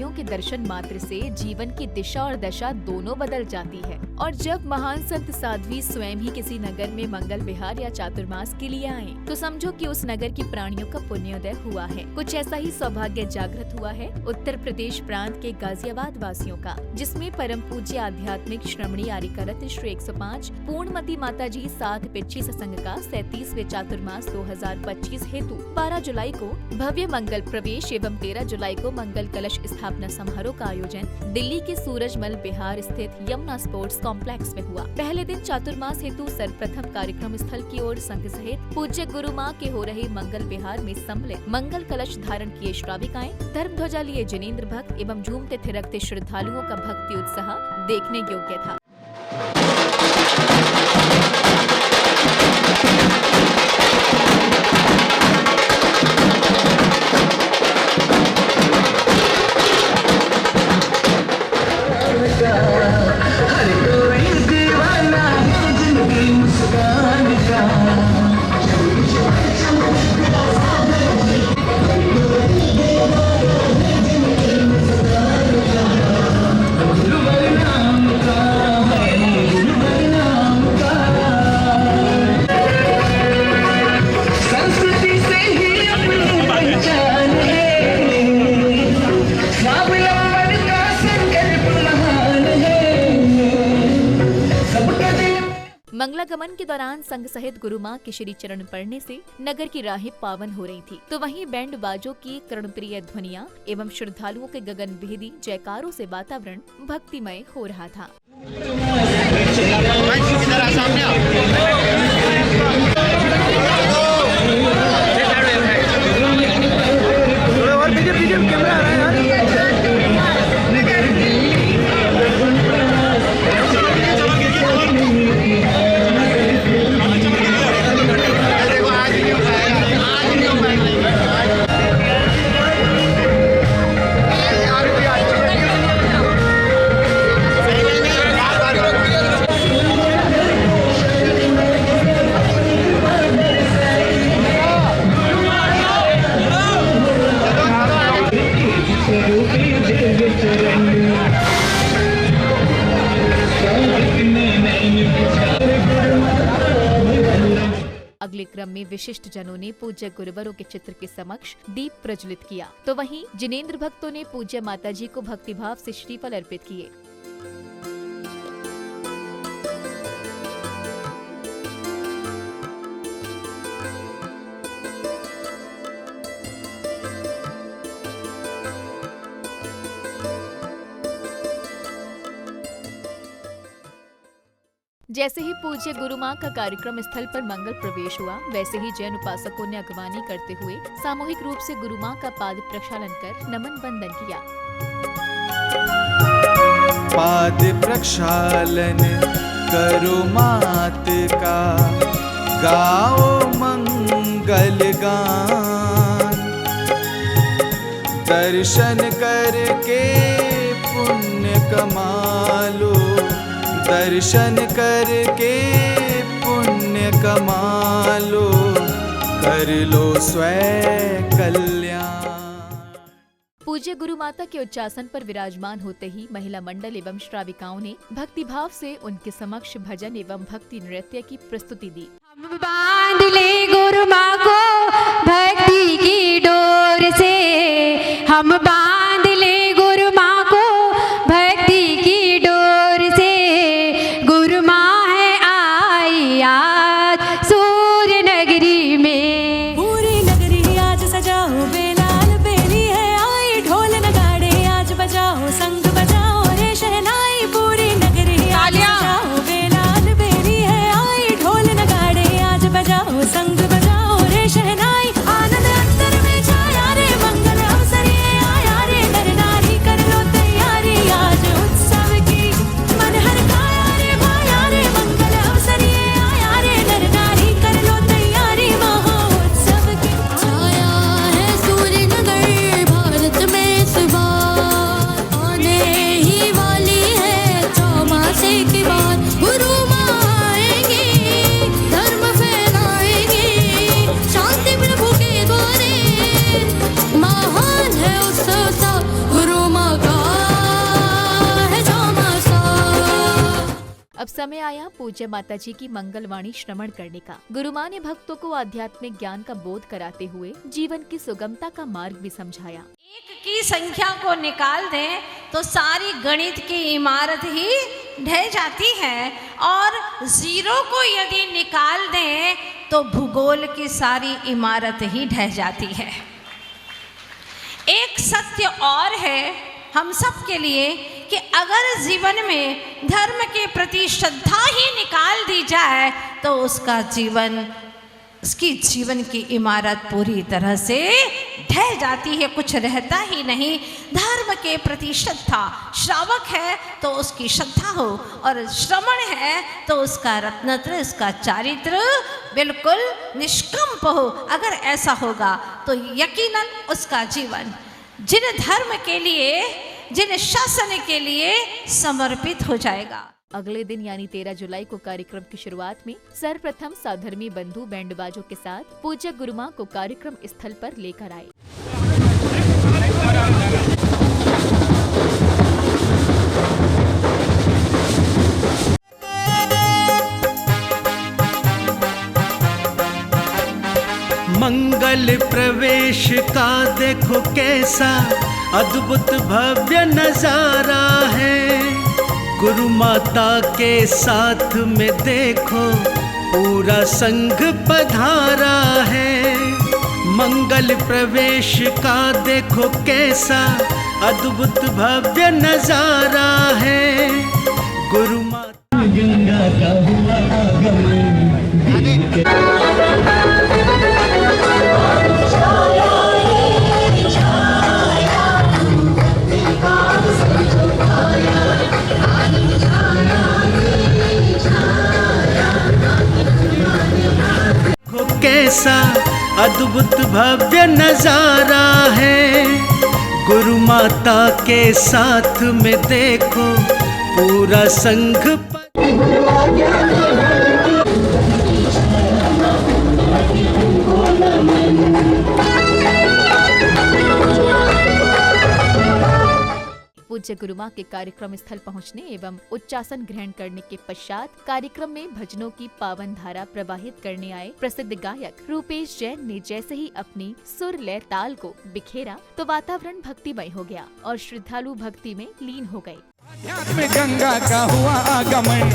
देवियों के दर्शन मात्र से जीवन की दिशा और दशा दोनों बदल जाती है। और जब महान संत साध्वी स्वयं ही किसी नगर में मंगल विहार या चातुर्मास के लिए आए, तो समझो कि उस नगर की प्राणियों का पुण्योदय हुआ है। कुछ ऐसा ही सौभाग्य जागृत हुआ है उत्तर प्रदेश प्रांत के गाजियाबाद वासियों का, जिसमें परम पूज्य आध्यात्मिक श्रमणी आर्यकरत श्री 105 पूर्णमती माता जी साध पिच्छी सत्संग का 37वें चातुर्मास 2025 हेतु 12 जुलाई को भव्य मंगल प्रवेश एवं 13 जुलाई को मंगल कलश स्थापना समारोह का आयोजन दिल्ली के सूरजमल बिहार स्थित यमुना स्पोर्ट्स कॉम्प्लेक्स में हुआ। पहले दिन चातुर्मास हेतु सर्वप्रथम कार्यक्रम स्थल की ओर संघ सहित पूज्य गुरु माँ के हो रहे मंगल विहार में सम्मिलित मंगल कलश धारण किए श्राविकाएं, धर्म ध्वजा लिए जिनेंद्र भक्त एवं झूमते थिरकते श्रद्धालुओं का भक्ति उत्साह देखने योग्य था। मंगलागमन के दौरान संघ सहित गुरु माँ के श्री चरण पड़ने से नगर की राहें पावन हो रही थी, तो वहीं बैंड बाजों की कर्णप्रिय ध्वनियाँ एवं श्रद्धालुओं के गगन भेदी जयकारों से वातावरण भक्तिमय हो रहा था। अगले क्रम में विशिष्ट जनों ने पूज्य गुरुवरों के चित्र के समक्ष दीप प्रज्वलित किया, तो वहीं जिनेंद्र भक्तों ने पूज्य माताजी को भक्तिभाव से श्रीफल अर्पित किए। जैसे ही पूज्य गुरु माँ का कार्यक्रम स्थल पर मंगल प्रवेश हुआ, वैसे ही जैन उपासकों ने अगवानी करते हुए सामूहिक रूप से गुरु माँ का पाद प्रक्षालन कर नमन वंदन किया। पाद प्रक्षालन करो मात का, गाओ मंगल गान, दर्शन करके पुण्य कमालो, दर्शन करके पुण्य कमालो, कर लो स्वयं कल्याण। पूज्य गुरु माता के उच्चासन पर विराजमान होते ही महिला मंडल एवं श्राविकाओं ने भक्तिभाव से उनके समक्ष भजन एवं भक्ति नृत्य की प्रस्तुति दी। हम बांध ले गुरु माँ को भक्ति की डोर से, हम बांध ले गुरु माँ को भक्ति की डोर से, गुरु माँ है आई आज सूर्य नगरी में। पूरी नगरी आज सजाओ, बेलाल बेली है आई, ढोल नगाड़े आज बजाओ, संग बजाओ रे शहनाई। पूरी नगरी आज सजाओ, बेलाल बेली है आई, ढोल नगाड़े आज बजाओ, संग बजाओ रे शहनाई। अब समय आया पूज्य माताजी की मंगलवाणी श्रवण करने का। गुरु माँ ने भक्तों को आध्यात्मिक ज्ञान का बोध कराते हुए जीवन की सुगमता का मार्ग भी समझाया। एक की संख्या को निकाल दें तो सारी गणित की इमारत ही ढह जाती है, और जीरो को यदि निकाल दें तो भूगोल की सारी इमारत ही ढह जाती है। एक सत्य और है हम सब के लिए कि अगर जीवन में धर्म के प्रति श्रद्धा ही निकाल दी जाए तो उसकी जीवन की इमारत पूरी तरह से ढह जाती है, कुछ रहता ही नहीं। धर्म के प्रति श्रद्धा, श्रावक है तो उसकी श्रद्धा हो, और श्रवण है तो उसका रत्नत्र, उसका चारित्र बिल्कुल निष्कंप हो। अगर ऐसा होगा तो यकीनन उसका जीवन जिन धर्म के लिए, जिन शासन के लिए समर्पित हो जाएगा। अगले दिन यानी 13 जुलाई को कार्यक्रम की शुरुआत में सर्वप्रथम साधर्मी बंधु बैंड बाजों के साथ पूज्य गुरु माँ को कार्यक्रम स्थल पर लेकर आए। मंगल प्रवेश का देखो कैसा अद्भुत भव्य नजारा है। गुरु माता के साथ में देखो पूरा संघ पधारा है। मंगल प्रवेश का देखो कैसा अद्भुत भव्य नजारा है। गुरु माता गंगा का हुआ आगमन। कैसा अद्भुत भव्य नजारा है। गुरु माता के साथ में देखो पूरा संघ पूज्य गुरु माँ के कार्यक्रम स्थल पहुँचने एवं उच्चासन ग्रहण करने के पश्चात कार्यक्रम में भजनों की पावन धारा प्रवाहित करने आए प्रसिद्ध गायक रूपेश जैन ने जैसे ही अपनी सुर लय ताल को बिखेरा तो वातावरण भक्तिमय हो गया और श्रद्धालु भक्ति में लीन हो गए। अध्यात्म गंगा का हुआ आगमन,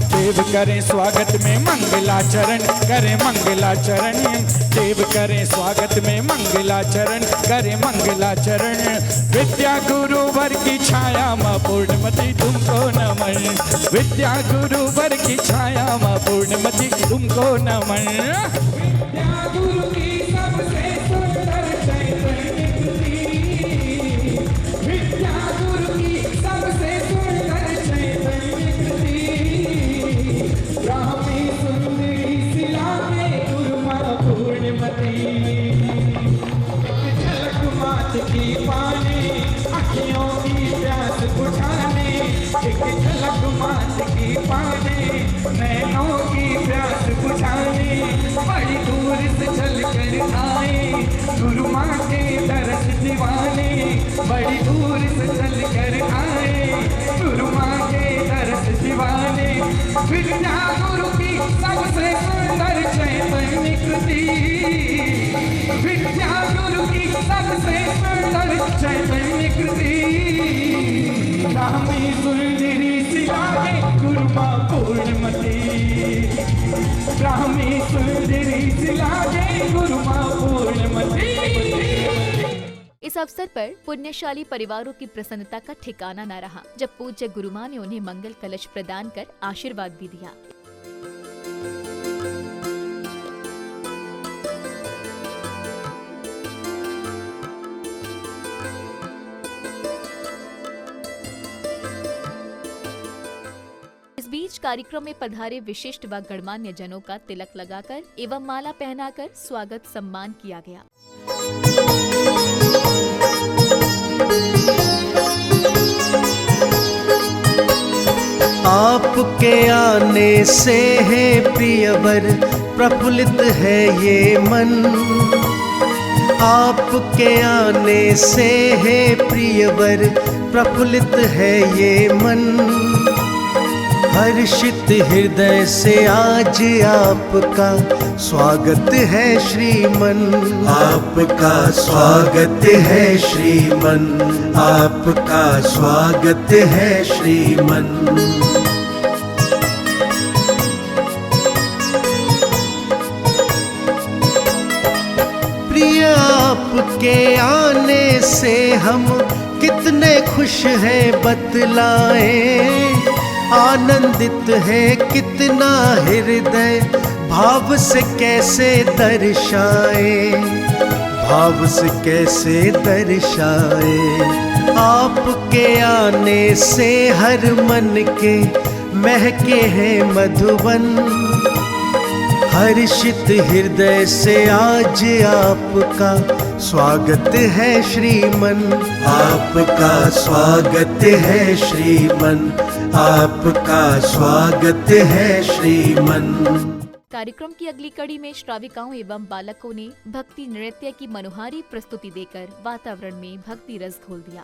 देव करें स्वागत में मंगलाचरण, करें मंगलाचरण। देव करें स्वागत में मंगलाचरण, करें मंगलाचरण। विद्या गुरुवर की छाया माँ पूर्णमती तुमको नमन। विद्या गुरुवर की छाया माँ पूर्णमती तुमको नमन। विद्या गुरु की सबसे सुंदर चैतन्य कृति। विद्या गुरु की सबसे सुंदर चैतन्य कृति। ब्राह्मी सुंदरी शिला में गुरु माँ पूर्णमती। झलक मात की पानी अखियों की प्यास बुझाने। एक झलक मात की पानी नैनों की प्यास बुझाने। बड़ी दूर से चल कर आए गुरु माँ के दरस दीवाने। बड़ी दूर से चल कर आए गुरु माँ के दरस दीवाने। विद्या गुरु की सबसे सुंदर चैतन्य कृति। विद्या गुरु की सबसे सुंदर चैतन्य कृति। ब्राह्मी सुंदरी शिला में गुरु माँ पूर्णमती। ब्राह्मी सुंदरी शिला में गुरु माँ पूर्णमती। इस अवसर पर पुण्यशाली परिवारों की प्रसन्नता का ठिकाना न रहा जब पूज्य गुरु माँ ने उन्हें मंगल कलश प्रदान कर आशीर्वाद भी दिया। इस बीच कार्यक्रम में पधारे विशिष्ट व गणमान्य जनों का तिलक लगाकर एवं माला पहनाकर स्वागत सम्मान किया गया। आपके आने से है प्रियवर प्रफुल्लित है ये मन। आपके आने से है प्रियवर प्रफुल्लित है ये मन। हर्षित हृदय से आज आपका स्वागत है श्रीमन, आपका स्वागत है श्रीमन, आपका स्वागत है श्रीमन। प्रिय आपके आने से हम कितने खुश हैं बतलाएं, आनंदित है कितना हृदय भाव से कैसे दर्शाए, भाव से कैसे दर्शाए। आपके आने से हर मन के महके हैं मधुबन, हर्षित हृदय से आज आपका स्वागत है श्रीमन, आपका स्वागत है श्रीमन, आपका स्वागत है श्रीमन। कार्यक्रम की अगली कड़ी में श्राविकाओं एवं बालकों ने भक्ति नृत्य की मनोहारी प्रस्तुति देकर वातावरण में भक्ति रस घोल दिया।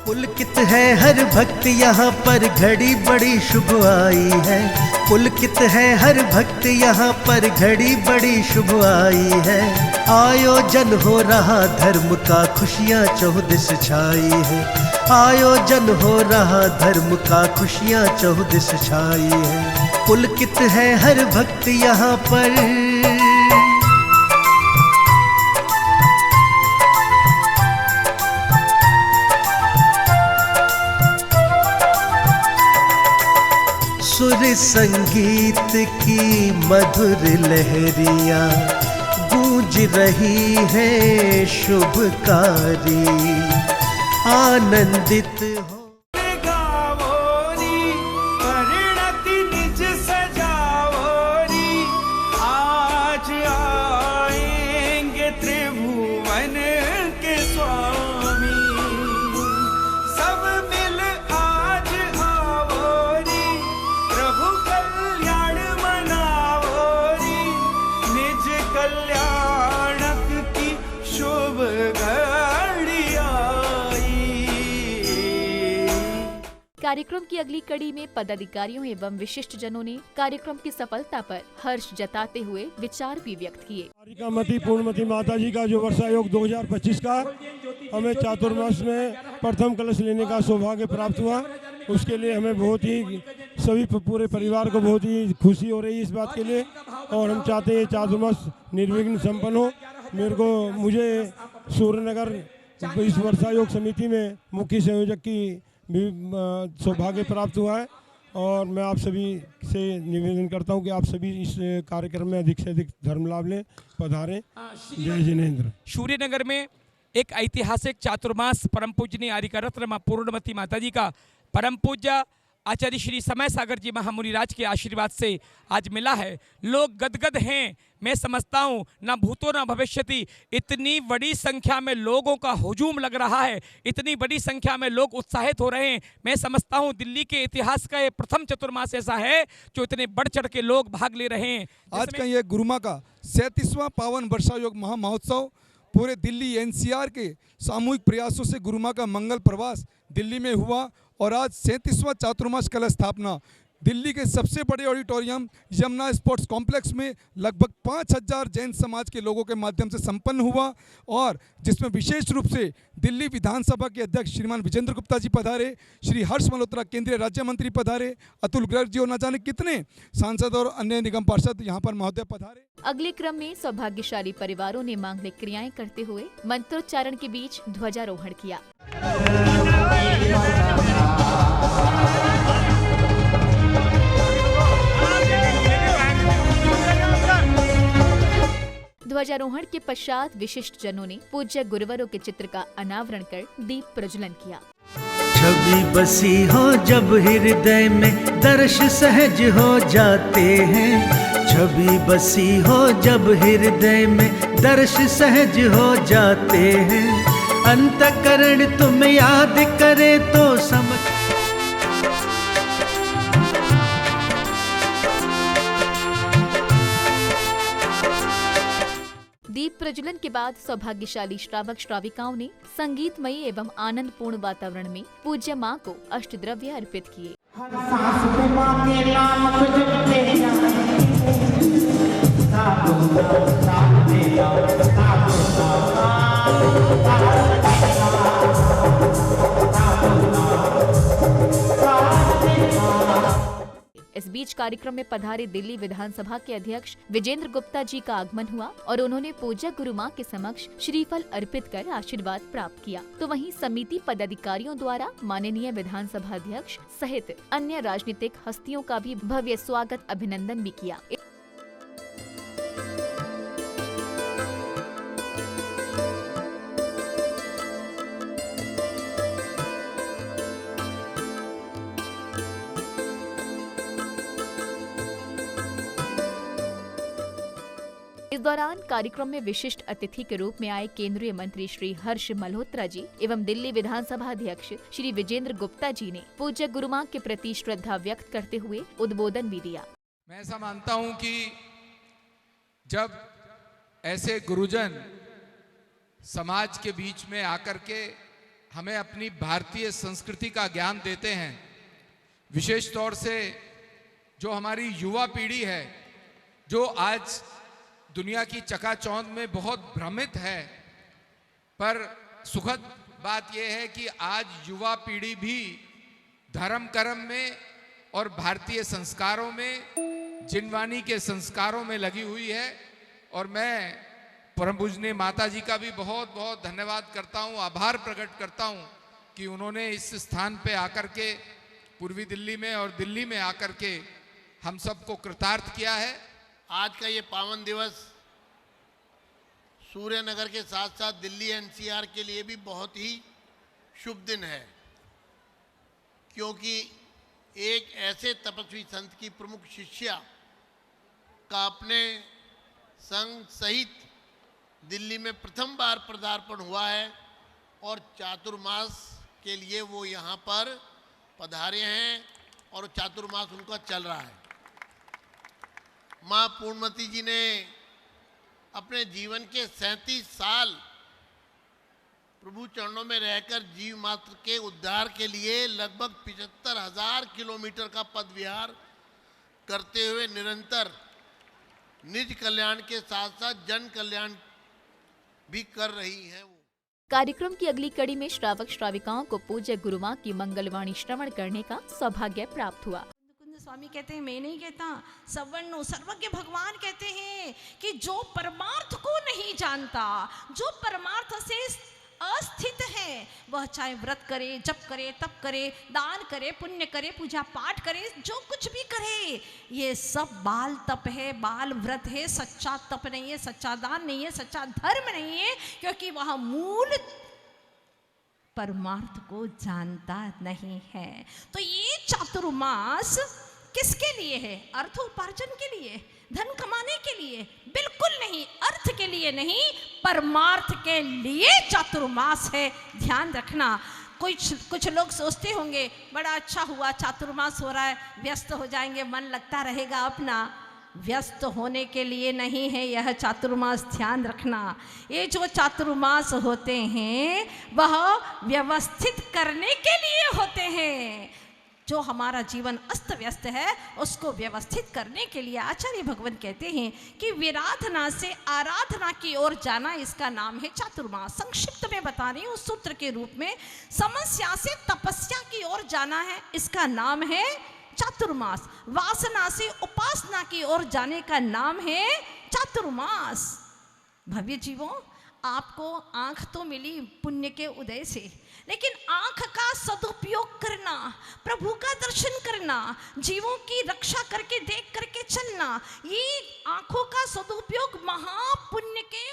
पुलकित है हर भक्त यहाँ पर, घड़ी बड़ी शुभ आई है। पुलकित है हर भक्त यहाँ पर, घड़ी बड़ी शुभ आई है। आयोजन हो रहा धर्म का, खुशियाँ चौदिस छाई है। आयोजन हो रहा धर्म का, खुशियाँ चौदिस छाई है। पुलकित है हर भक्त यहाँ पर। सुर संगीत की मधुर लहरियाँ गूंज रही है शुभकारी, आनंदित हो। गावोरी परिणति निज सजावोरी, आज आएंगे त्रिभुवन के स्वामी। सब मिल आज आवोरी, प्रभु कल्याण मनावोरी, निज कल्याणक की शुभ घड़ी आई। कार्यक्रम की अगली कड़ी में पदाधिकारियों एवं विशिष्ट जनों ने कार्यक्रम की सफलता पर हर्ष जताते हुए विचार भी व्यक्त किए। कारिकामती पूर्णमती माता जी का जो वर्षा योग 2025 का हमें चातुर्मास में प्रथम कलश लेने का सौभाग्य प्राप्त हुआ, उसके लिए हमें बहुत ही सभी पूरे परिवार को बहुत ही खुशी हो रही है इस बात के लिए। और हम चाहते हैं चातुर्मास निर्विघ्न संपन्न हो। मुझे सूर्यनगर इस वर्षा योग समिति में मुख्य संयोजक की भी सौभाग्य प्राप्त हुआ है। और मैं आप सभी से निवेदन करता हूं कि आप सभी इस कार्यक्रम में अधिक से अधिक धर्म लाभ लें, पधारें। जय जिनेंद्र। सूर्यनगर में एक ऐतिहासिक चातुर्मास परम पूजनीय आर्यकरत्न मां पूर्णमती माता जी का परम पूज्य आचार्य श्री समय सागर जी महामुनिराज के आशीर्वाद से आज मिला है। लोग गदगद हैं। मैं समझता हूँ ना भूतो ना भविष्यति, इतनी बड़ी संख्या में लोगों का हुजूम लग रहा है, इतनी बड़ी संख्या में लोग उत्साहित हो रहे हैं। मैं समझता हूँ दिल्ली के इतिहास का ये प्रथम चतुर्मास ऐसा है जो इतने बढ़ चढ़ के लोग भाग ले रहे हैं। आज का ये गुरुमा का 37वां पावन वर्षा योग महामहोत्सव पूरे दिल्ली एनसीआर के सामूहिक प्रयासों से गुरुमा का मंगल प्रवास दिल्ली में हुआ। और आज 37वां चातुर्मास कलश स्थापना दिल्ली के सबसे बड़े ऑडिटोरियम यमुना स्पोर्ट्स कॉम्प्लेक्स में लगभग 5000 जैन समाज के लोगों के माध्यम से संपन्न हुआ। और जिसमें विशेष रूप से दिल्ली विधानसभा के अध्यक्ष श्रीमान विजेंद्र गुप्ता जी पधारे, श्री हर्ष मल्होत्रा केंद्रीय राज्य मंत्री पधारे, अतुल गर्ग जी और न जाने कितने सांसद और अन्य निगम पार्षद यहाँ पर महोदय पधारे। अगले क्रम में सौभाग्यशाली परिवारों ने मांगलिक क्रियाएं करते हुए मंत्रोच्चारण के बीच ध्वजारोहण किया। ध्वजारोहण के पश्चात विशिष्ट जनों ने पूज्य गुरुवरों के चित्र का अनावरण कर दीप प्रज्वलन किया। छवि बसी हो जब हृदय में, दर्श सहज हो जाते हैं। छवि बसी हो जब हृदय में, दर्श सहज हो जाते हैं। अंतकरण तुम याद करे तो समझ। दीप प्रज्वलन के बाद सौभाग्यशाली श्रावक श्राविकाओं ने संगीतमयी एवं आनंदपूर्ण वातावरण में पूज्य मां को अष्टद्रव्य अर्पित किए। हर सांस पे माँ के नाम को जपते जाएं, साधु नाम साथ देना, साधु नाम साथ देना, साधु नाम साथ देना। इस बीच कार्यक्रम में पधारे दिल्ली विधानसभा के अध्यक्ष विजेंद्र गुप्ता जी का आगमन हुआ और उन्होंने पूज्य गुरु मां के समक्ष श्रीफल अर्पित कर आशीर्वाद प्राप्त किया। तो वहीं समिति पदाधिकारियों द्वारा माननीय विधानसभा अध्यक्ष सहित अन्य राजनीतिक हस्तियों का भी भव्य स्वागत अभिनंदन भी किया। इस दौरान कार्यक्रम में विशिष्ट अतिथि के रूप में आए केंद्रीय मंत्री श्री हर्ष मल्होत्रा जी एवं दिल्ली विधानसभा अध्यक्ष श्री विजेंद्र गुप्ता जी ने पूज्य गुरु मां के प्रति श्रद्धा व्यक्त करते हुए उद्बोधन भी दिया। मैं ऐसा मानता हूं कि जब ऐसे गुरुजन समाज के बीच में आकर के हमें अपनी भारतीय संस्कृति का ज्ञान देते हैं, विशेष तौर से जो हमारी युवा पीढ़ी है जो आज दुनिया की चकाचौंध में बहुत भ्रमित है, पर सुखद बात यह है कि आज युवा पीढ़ी भी धर्म कर्म में और भारतीय संस्कारों में, जिनवानी के संस्कारों में लगी हुई है। और मैं परम पूजनीय माता जी का भी बहुत बहुत धन्यवाद करता हूँ, आभार प्रकट करता हूँ कि उन्होंने इस स्थान पे आकर के पूर्वी दिल्ली में और दिल्ली में आकर के हम सबको कृतार्थ किया है। आज का ये पावन दिवस सूर्य नगर के साथ साथ दिल्ली एनसीआर के लिए भी बहुत ही शुभ दिन है, क्योंकि एक ऐसे तपस्वी संत की प्रमुख शिष्या का अपने संघ सहित दिल्ली में प्रथम बार पदार्पण हुआ है और चातुर्मास के लिए वो यहाँ पर पधारे हैं और चातुर्मास उनका चल रहा है। माँ पूर्णमती जी ने अपने जीवन के 37 साल प्रभु चरणों में रहकर जीव मात्र के उद्धार के लिए लगभग 75,000 किलोमीटर का पद विहार करते हुए निरंतर निज कल्याण के साथ साथ जन कल्याण भी कर रही हैं। कार्यक्रम की अगली कड़ी में श्रावक श्राविकाओं को पूज्य गुरु मां की मंगलवाणी श्रवण करने का सौभाग्य प्राप्त हुआ। स्वामी कहते हैं, मैं नहीं कहता, सवर्णो सर्वज्ञ भगवान कहते हैं कि जो परमार्थ को नहीं जानता, जो परमार्थ से अस्थित है, वह चाहे व्रत करे, जप करे, तप करे, दान करे, पुण्य करे, पूजा पाठ करे, जो कुछ भी करे, ये सब बाल तप है, बाल व्रत है, सच्चा तप नहीं है, सच्चा दान नहीं है, सच्चा धर्म नहीं है, क्योंकि वह मूल परमार्थ को जानता नहीं है। तो ये चातुर्मास किसके लिए है? अर्थ उपार्जन के लिए, धन कमाने के लिए? बिल्कुल नहीं, अर्थ के लिए नहीं, परमार्थ के लिए चातुर्मास है। ध्यान रखना। कुछ लोग सोचते होंगे बड़ा अच्छा हुआ चातुर्मास हो रहा है, व्यस्त हो जाएंगे, मन लगता रहेगा अपना। व्यस्त होने के लिए नहीं है यह चातुर्मास, ध्यान रखना। ये जो चातुर्मास होते हैं वह व्यवस्थित करने के लिए होते हैं। जो हमारा जीवन अस्त व्यस्त है उसको व्यवस्थित करने के लिए आचार्य भगवान कहते हैं कि विराधना से आराधना की ओर जाना, इसका नाम है चातुर्मास। संक्षिप्त में बता रही हूँ सूत्र के रूप में, समस्या से तपस्या की ओर जाना है, इसका नाम है चातुर्मास। वासना से उपासना की ओर जाने का नाम है चातुर्मास। भव्य जीवों, आपको आंख तो मिली पुण्य के उदय से, लेकिन आंख का सदुपयोग करना, प्रभु का दर्शन करना, जीवों की रक्षा करके देख करके चलना, ये आंखों का सदुपयोग महापुण्य के